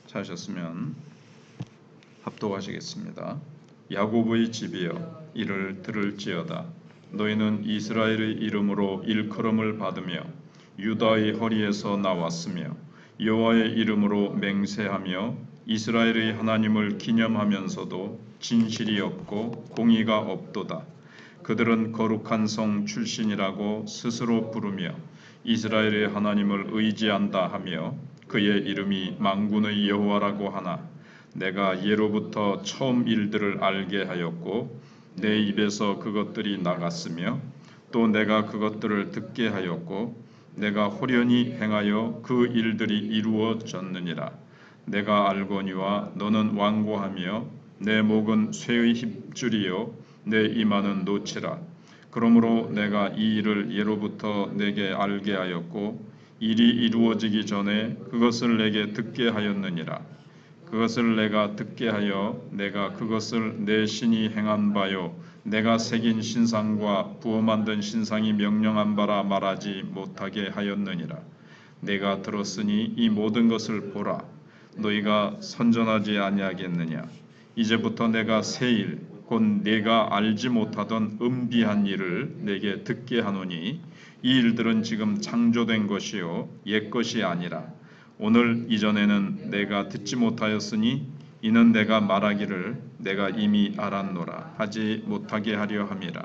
찾으셨으면 합독하시겠습니다. 야곱의 집이여 이를 들을지어다. 너희는 이스라엘의 이름으로 일컬음을 받으며 유다의 허리에서 나왔으며 여호와의 이름으로 맹세하며 이스라엘의 하나님을 기념하면서도 진실이 없고 공의가 없도다. 그들은 거룩한 성 출신이라고 스스로 부르며 이스라엘의 하나님을 의지한다 하며 그의 이름이 만군의 여호와라고 하나 내가 예로부터 처음 일들을 알게 하였고 내 입에서 그것들이 나갔으며 또 내가 그것들을 듣게 하였고 내가 호련히 행하여 그 일들이 이루어졌느니라. 내가 알거니와 너는 완고하며 내 목은 쇠의 힘줄이요 내 이마는 노치라. 그러므로 내가 이 일을 예로부터 내게 알게 하였고 일이 이루어지기 전에 그것을 내게 듣게 하였느니라. 그것을 내가 듣게 하여 내가 그것을 내 신이 행한 바요 내가 새긴 신상과 부어 만든 신상이 명령한 바라 말하지 못하게 하였느니라. 내가 들었으니 이 모든 것을 보라. 너희가 선전하지 아니하겠느냐. 이제부터 내가 새 일, 곧 내가 알지 못하던 은비한 일을 내게 듣게 하노니 이 일들은 지금 창조된 것이요 옛 것이 아니라 오늘 이전에는 내가 듣지 못하였으니 이는 내가 말하기를 내가 이미 알았노라 하지 못하게 하려 함이라.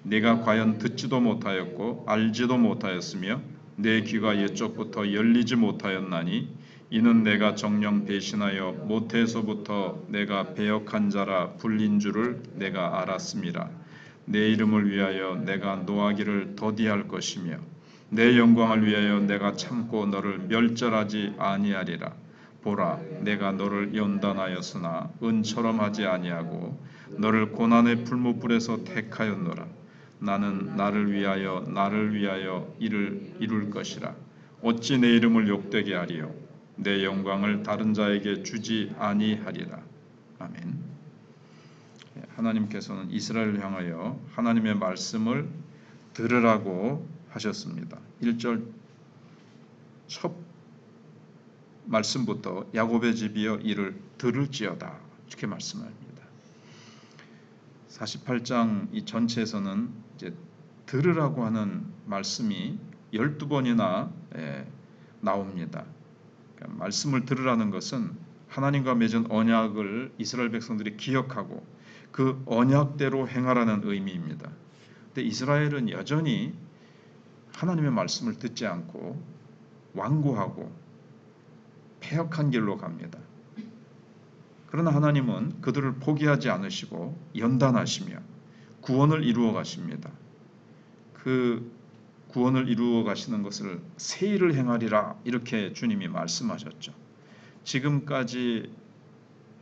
내가 과연 듣지도 못하였고 알지도 못하였으며 내 귀가 옛적부터 열리지 못하였나니 이는 내가 정녕 배신하여 모태에서부터 내가 배역한 자라 불린 줄을 내가 알았음이라. 내 이름을 위하여 내가 노하기를 더디할 것이며 내 영광을 위하여 내가 참고 너를 멸절하지 아니하리라. 보라, 내가 너를 연단하였으나 은처럼 하지 아니하고 너를 고난의 풀무불에서 택하였노라. 나는 나를 위하여 이를 이룰 것이라. 어찌 내 이름을 욕되게 하리요 내 영광을 다른 자에게 주지 아니하리라. 아멘. 하나님께서는 이스라엘을 향하여 하나님의 말씀을 들으라고 하셨습니다. 1절 첫 말씀부터 야곱의 집이여 이를 들을지어다 이렇게 말씀합니다. 48장 이 전체에서는 이제 들으라고 하는 말씀이 12번이나 나옵니다. 그러니까 말씀을 들으라는 것은 하나님과 맺은 언약을 이스라엘 백성들이 기억하고 그 언약대로 행하라는 의미입니다. 근데 이스라엘은 여전히 하나님의 말씀을 듣지 않고 완고하고 패역한 길로 갑니다. 그러나 하나님은 그들을 포기하지 않으시고 연단하시며 구원을 이루어 가십니다. 그 구원을 이루어 가시는 것을 새 일을 행하리라 이렇게 주님이 말씀하셨죠. 지금까지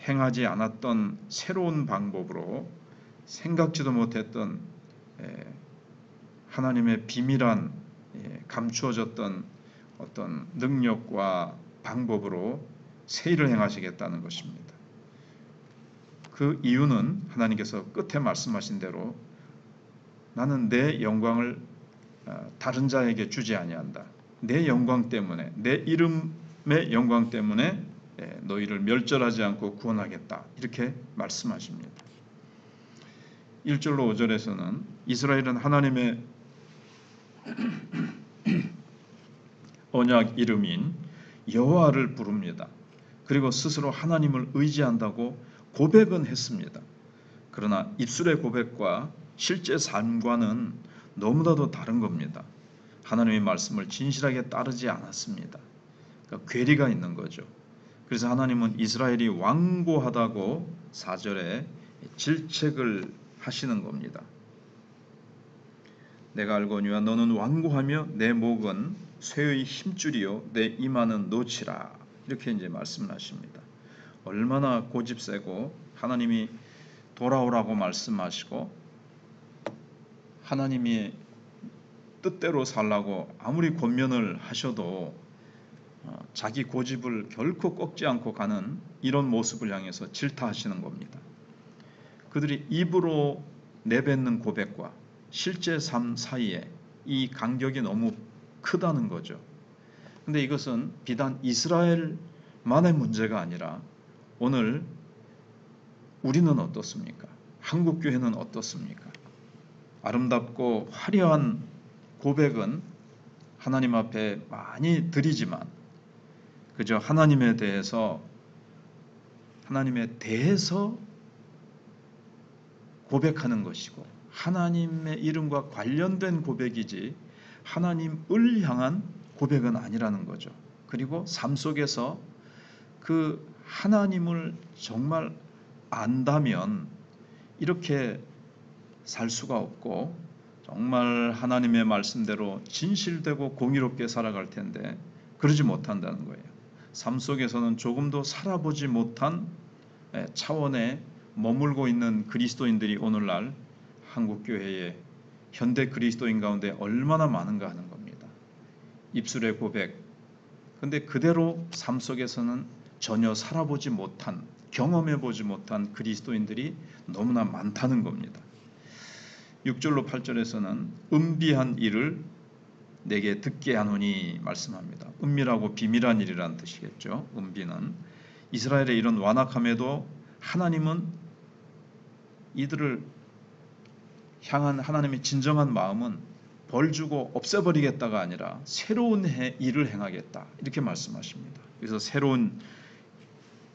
행하지 않았던 새로운 방법으로 생각지도 못했던 하나님의 비밀한 감추어졌던 어떤 능력과 방법으로 새 일을 행하시겠다는 것입니다. 그 이유는 하나님께서 끝에 말씀하신 대로 나는 내 영광을 다른 자에게 주지 아니한다. 내 영광 때문에 내 이름의 영광 때문에 너희를 멸절하지 않고 구원하겠다. 이렇게 말씀하십니다. 1절로 5절에서는 이스라엘은 하나님의 언약 이름인 여호와를 부릅니다. 그리고 스스로 하나님을 의지한다고 고백은 했습니다. 그러나 입술의 고백과 실제 삶과는 너무나도 다른 겁니다. 하나님의 말씀을 진실하게 따르지 않았습니다. 그러니까 괴리가 있는 거죠. 그래서 하나님은 이스라엘이 완고하다고 4절에 질책을 하시는 겁니다. 내가 알거니와 너는 완고하며 내 목은 쇠의 힘줄이요 내 이마는 노치라 이렇게 이제 말씀을 하십니다. 얼마나 고집세고 하나님이 돌아오라고 말씀하시고 하나님이 뜻대로 살라고 아무리 권면을 하셔도 자기 고집을 결코 꺾지 않고 가는 이런 모습을 향해서 질타하시는 겁니다. 그들이 입으로 내뱉는 고백과 실제 삶 사이에 이 간격이 너무 크다는 거죠. 근데 이것은 비단 이스라엘만 만의 문제가 아니라 오늘 우리는 어떻습니까? 한국교회는 어떻습니까? 아름답고 화려한 고백은 하나님 앞에 많이 드리지만 그저 하나님에 대해서 고백하는 것이고 하나님의 이름과 관련된 고백이지 하나님을 향한 고백은 아니라는 거죠. 그리고 삶 속에서 그 하나님을 정말 안다면 이렇게 살 수가 없고 정말 하나님의 말씀대로 진실되고 공의롭게 살아갈 텐데 그러지 못한다는 거예요. 삶 속에서는 조금도 살아보지 못한 차원에 머물고 있는 그리스도인들이 오늘날 한국교회에 현대 그리스도인 가운데 얼마나 많은가 하는 겁니다. 입술의 고백, 근데 그대로 삶 속에서는 전혀 살아보지 못한, 경험해보지 못한 그리스도인들이 너무나 많다는 겁니다. 6절로 8절에서는 은비한 일을 내게 듣게 하노니 말씀합니다. 은밀하고 비밀한 일이라는 뜻이겠죠. 은비는 이스라엘의 이런 완악함에도 하나님은 이들을 향한 하나님의 진정한 마음은 벌 주고 없애버리겠다가 아니라 새로운 일을 행하겠다 이렇게 말씀하십니다. 그래서 새로운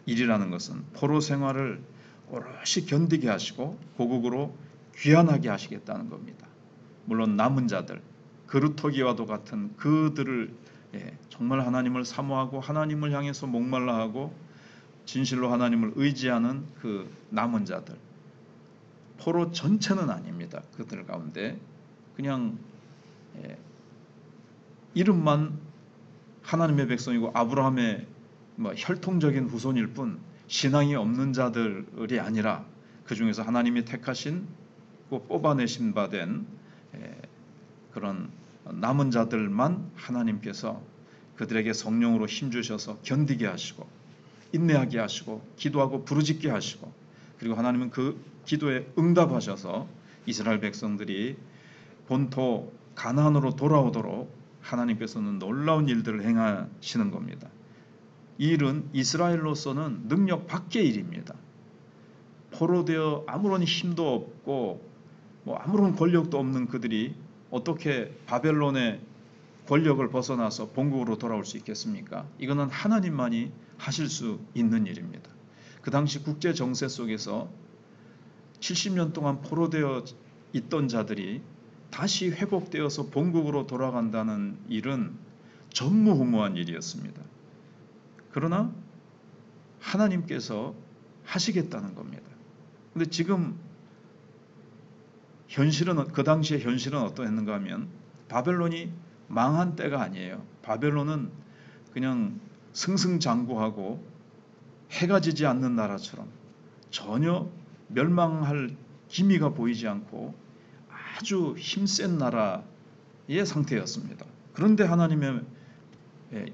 일이라는 것은 포로 생활을 오롯이 견디게 하시고 고국으로 귀환하게 하시겠다는 겁니다. 물론 남은 자들 그루터기와도 같은 그들을 정말 하나님을 사모하고 하나님을 향해서 목말라 하고 진실로 하나님을 의지하는 그 남은 자들 포로 전체는 아닙니다. 그들 가운데 그냥 이름만 하나님의 백성이고 아브라함의 혈통적인 후손일 뿐 신앙이 없는 자들이 아니라 그 중에서 하나님이 택하신 뽑아내신 바 된 그런 남은 자들만 하나님께서 그들에게 성령으로 힘주셔서 견디게 하시고 인내하게 하시고 기도하고 부르짖게 하시고 그리고 하나님은 그 기도에 응답하셔서 이스라엘 백성들이 본토 가나안으로 돌아오도록 하나님께서는 놀라운 일들을 행하시는 겁니다. 이 일은 이스라엘로서는 능력 밖의 일입니다. 포로되어 아무런 힘도 없고 아무런 권력도 없는 그들이 어떻게 바벨론의 권력을 벗어나서 본국으로 돌아올 수 있겠습니까? 이거는 하나님만이 하실 수 있는 일입니다. 그 당시 국제 정세 속에서 70년 동안 포로되어 있던 자들이 다시 회복되어서 본국으로 돌아간다는 일은 전무후무한 일이었습니다. 그러나 하나님께서 하시겠다는 겁니다. 그런데 지금 그 당시의 현실은 어떠했는가 하면 바벨론이 망한 때가 아니에요. 바벨론은 그냥 승승장구하고 해가 지지 않는 나라처럼 전혀 멸망할 기미가 보이지 않고 아주 힘센 나라의 상태였습니다. 그런데 하나님의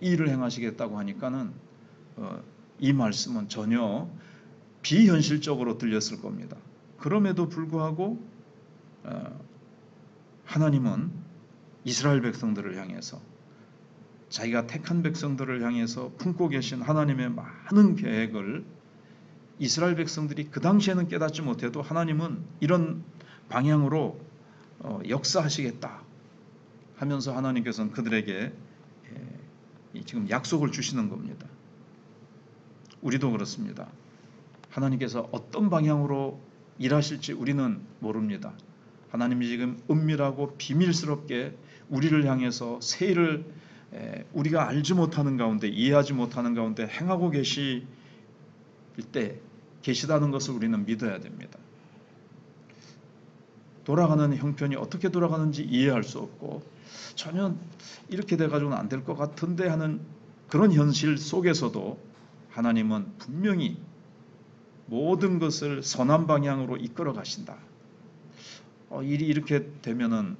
이 일을 행하시겠다고 하니까는 이 말씀은 전혀 비현실적으로 들렸을 겁니다. 그럼에도 불구하고 하나님은 이스라엘 백성들을 향해서 자기가 택한 백성들을 향해서 품고 계신 하나님의 많은 계획을 이스라엘 백성들이 그 당시에는 깨닫지 못해도 하나님은 이런 방향으로 역사하시겠다 하면서 하나님께서는 그들에게 지금 약속을 주시는 겁니다. 우리도 그렇습니다. 하나님께서 어떤 방향으로 일하실지 우리는 모릅니다. 하나님이 지금 은밀하고 비밀스럽게 우리를 향해서 새 일을 우리가 알지 못하는 가운데 이해하지 못하는 가운데 행하고 계시다는 것을 우리는 믿어야 됩니다. 돌아가는 형편이 어떻게 돌아가는지 이해할 수 없고 전혀 이렇게 돼가지고는 안 될 것 같은데 하는 그런 현실 속에서도 하나님은 분명히 모든 것을 선한 방향으로 이끌어 가신다. 일이 이렇게 되면은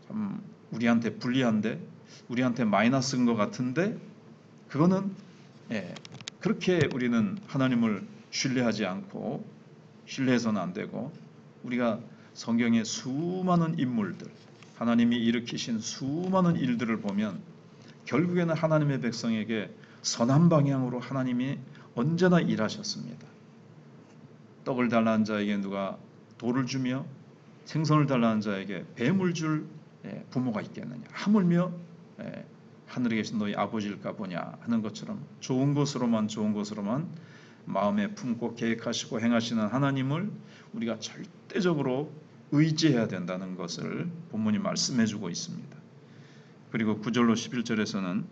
참 우리한테 불리한데 우리한테 마이너스인 것 같은데 그거는 그렇게 우리는 하나님을 신뢰하지 않고 신뢰해서는 안 되고 우리가 성경의 수많은 인물들 하나님이 일으키신 수많은 일들을 보면 결국에는 하나님의 백성에게 선한 방향으로 하나님이 언제나 일하셨습니다. 떡을 달라는 자에게 누가 돌을 주며 생선을 달라는 자에게 뱀을 줄 부모가 있겠느냐. 하물며 하늘에 계신 너희 아버지일까 보냐 하는 것처럼 좋은 것으로만 마음에 품고 계획하시고 행하시는 하나님을 우리가 절대적으로 의지해야 된다는 것을 본문이 말씀해 주고 있습니다. 그리고 9절로 11절에서는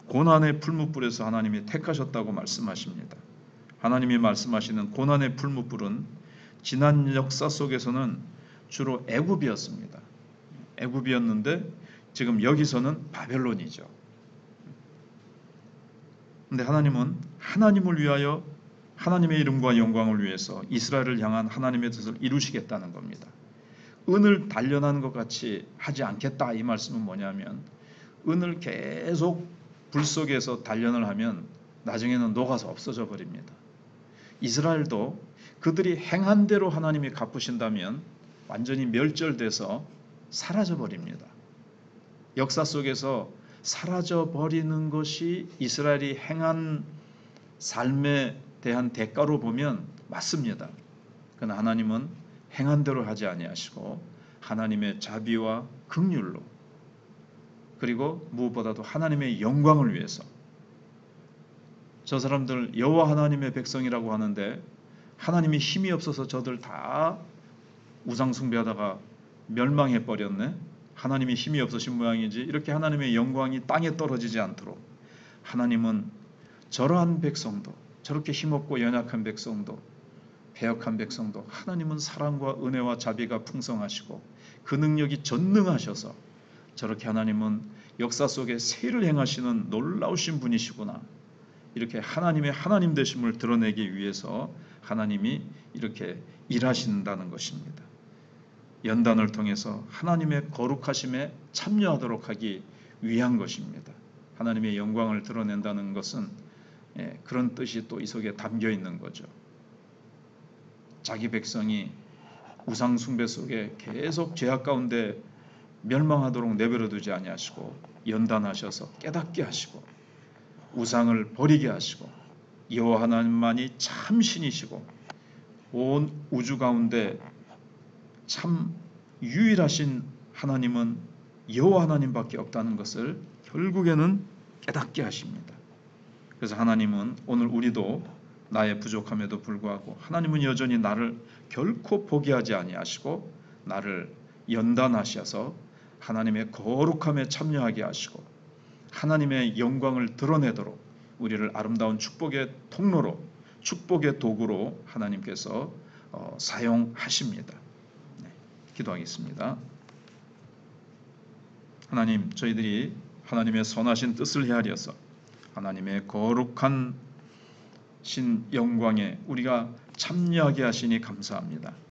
고난의 풀무불에서 하나님이 택하셨다고 말씀하십니다. 하나님이 말씀하시는 고난의 풀무불은 지난 역사 속에서는 주로 애굽이었습니다. 애굽이었는데 지금 여기서는 바벨론이죠. 근데 하나님은 하나님을 위하여 하나님의 이름과 영광을 위해서 이스라엘을 향한 하나님의 뜻을 이루시겠다는 겁니다. 은을 단련하는 것 같이 하지 않겠다 이 말씀은 뭐냐면 은을 계속 불 속에서 단련을 하면 나중에는 녹아서 없어져 버립니다. 이스라엘도 그들이 행한 대로 하나님이 갚으신다면 완전히 멸절돼서 사라져 버립니다. 역사 속에서 사라져 버리는 것이 이스라엘이 행한 삶에 대한 대가로 보면 맞습니다. 그러나 하나님은 행한 대로 하지 아니하시고 하나님의 자비와 긍휼로 그리고 무엇보다도 하나님의 영광을 위해서 저 사람들 여호와 하나님의 백성이라고 하는데 하나님이 힘이 없어서 저들 다 우상 숭배하다가 멸망해 버렸네. 하나님이 힘이 없으신 모양이지. 이렇게 하나님의 영광이 땅에 떨어지지 않도록 하나님은 저러한 백성도 저렇게 힘없고 연약한 백성도 배역한 백성도 하나님은 사랑과 은혜와 자비가 풍성하시고 그 능력이 전능하셔서 저렇게 하나님은 역사 속에 세를 행하시는 놀라우신 분이시구나. 이렇게 하나님의 하나님 되심을 드러내기 위해서 하나님이 이렇게 일하신다는 것입니다. 연단을 통해서 하나님의 거룩하심에 참여하도록 하기 위한 것입니다. 하나님의 영광을 드러낸다는 것은 그런 뜻이 또 이 속에 담겨 있는 거죠. 자기 백성이 우상 숭배 속에 계속 죄악 가운데 멸망하도록 내버려 두지 아니하시고 연단하셔서 깨닫게 하시고 우상을 버리게 하시고 여호와 하나님만이 참 신이시고 온 우주 가운데 참 유일하신 하나님은 여호와 하나님밖에 없다는 것을 결국에는 깨닫게 하십니다. 그래서 하나님은 오늘 우리도 나의 부족함에도 불구하고 하나님은 여전히 나를 결코 포기하지 아니하시고 나를 연단하셔서 하나님의 거룩함에 참여하게 하시고 하나님의 영광을 드러내도록 우리를 아름다운 축복의 통로로 축복의 도구로 하나님께서 사용하십니다. 기도하겠습니다. 하나님, 저희들이 하나님의 선하신 뜻을 헤아려서 하나님의 거룩한 신 영광에 우리가 참여하게 하시니 감사합니다.